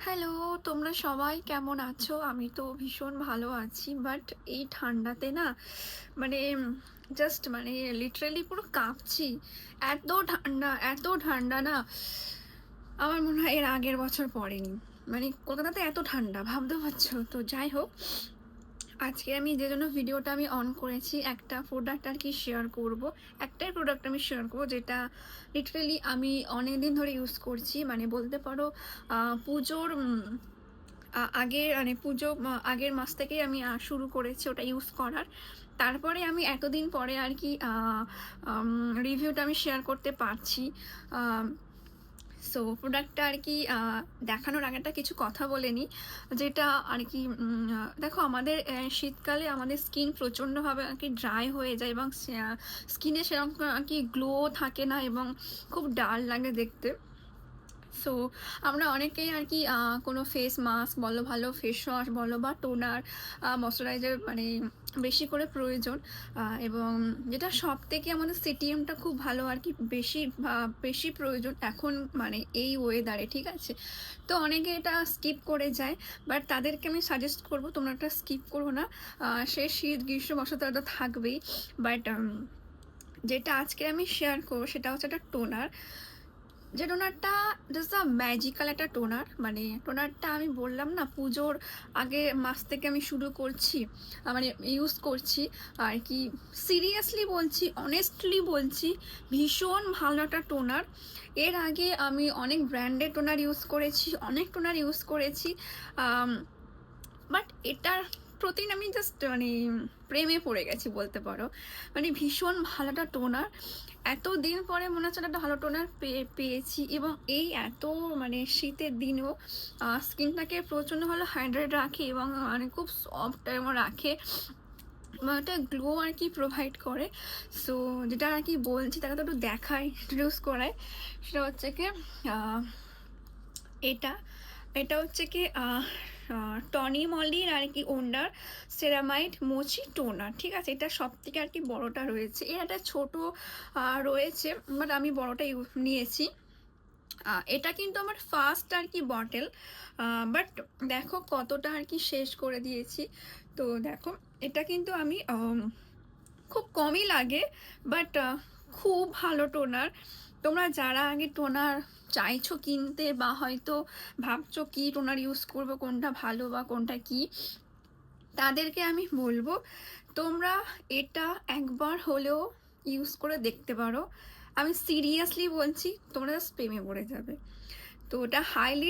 Hello, তোমরা সবাই কেমন আছো? আমি তো ভীষণ ভালো আছি। বাট এই ঠান্ডাতে না মানে জাস্ট লিটারালি পুরো কাঁপছি। এত ঠান্ডা না আমার মনে হয় এর আগের বছর পড়েনি। কলকাতাতে এত ঠান্ডা ভাবতে পারছো? তো যাই হোক, আজকে আমি যে জন্য ভিডিওটা আমি অন করেছি একটা প্রোডাক্ট আর কি শেয়ার করব। একটাই প্রোডাক্ট আমি শেয়ার করব যেটা লিটারালি আমি অনেক দিন ধরে ইউজ করছি। বলতে পারো পুজোর আগে পুজো আগের মাস থেকেই আমি শুরু করেছি ওটা ইউজ করার। তারপরে আমি এতদিন পরে আর কি রিভিউটা আমি শেয়ার করতে পারছি। সো প্রোডাক্টটা আর কি দেখানোর আগে একটা কিছু কথা বলে নিই, যেটা আর কি দেখো আমাদের শীতকালে আমাদের স্কিন প্রচণ্ডভাবে আর কি ড্রাই হয়ে যায় এবং স্কিনে সেরকম আর কি গ্লো থাকে না এবং খুব ডাল লাগে দেখতে। সো আমরা অনেকেই আর কি কোনো ফেস মাস্ক বলো, ভালো ফেস ওয়াশ বলো বা টোনার, ময়শ্চারাইজার বেশি করে প্রয়োজন। এবং যেটা সব থেকে আমাদের সিটিএমটা খুব ভালো আর কি বেশি প্রয়োজন এখন এই ওয়েদারে, ঠিক আছে? তো অনেকে এটা স্কিপ করে যায়, বাট তাদেরকে আমি সাজেস্ট করবো তোমরা একটা স্কিপ করো না। সে শীত গ্রীষ্ম বর্ষা তো থাকবেই, বাট যেটা আজকে আমি শেয়ার করবো সেটা হচ্ছে একটা টোনার। যে টোনারটা জাস্ট আ ম্যাজিক্যাল একটা টোনার। টোনারটা আমি বললাম না পুজোর আগে মাস থেকে আমি শুরু করছি, ইউজ করছি আর কি। সিরিয়াসলি বলছি, অনেস্টলি বলছি, ভীষণ ভালো একটা টোনার। এর আগে আমি অনেক ব্র্যান্ডেড টোনার ইউজ করেছি, অনেক টোনার ইউজ করেছি, বাট এটার প্রতি আমি জাস্ট প্রেমে পড়ে গেছি বলতে পারো। ভীষণ ভালো একটা টোনার। এতদিন পরে মনে হচ্ছে একটা ভালো টোনার পেয়েছি এবং এই এত শীতের দিনেও স্কিনটাকে প্রচণ্ড ভালো হাইড্রেট রাখে এবং খুব সফট এবং রাখে এবং একটা গ্লো আর কি প্রোভাইড করে। সো যেটা আর কি বলছি তাকে তো একটু দেখাই, ইন্ট্রোডিউস করায়। সেটা হচ্ছে কি এটা এটা হচ্ছে কি টনি মলির আর কি ওন্ডার সেরামাইড মোচি টোনার, ঠিক আছে? এটা সব থেকে আর কি বড়টা রয়েছে, এর একটা ছোট রয়েছে, বাট আমি বড়টা নিয়েছি। এটা কিন্তু আমার ফার্স্ট আর কি বটেল, বাট দেখো কতটা আর কি শেষ করে দিয়েছি। তো দেখো এটা কিন্তু আমি খুব কমই লাগে, বাট খুব ভালো টোনার। তোমরা যারা আগে টোনার চাইছো কিনতে বা হয়তো ভাবছো কি টোনার ইউজ করবো, কোনটা ভালো বা কোনটা কি, তাদেরকে আমি বলবো তোমরা এটা একবার হলেও ইউজ করে দেখতে পারো। আমি সিরিয়াসলি বলছি, তোমরা প্রেমে পড়ে যাবে। তো ওটা হাইলি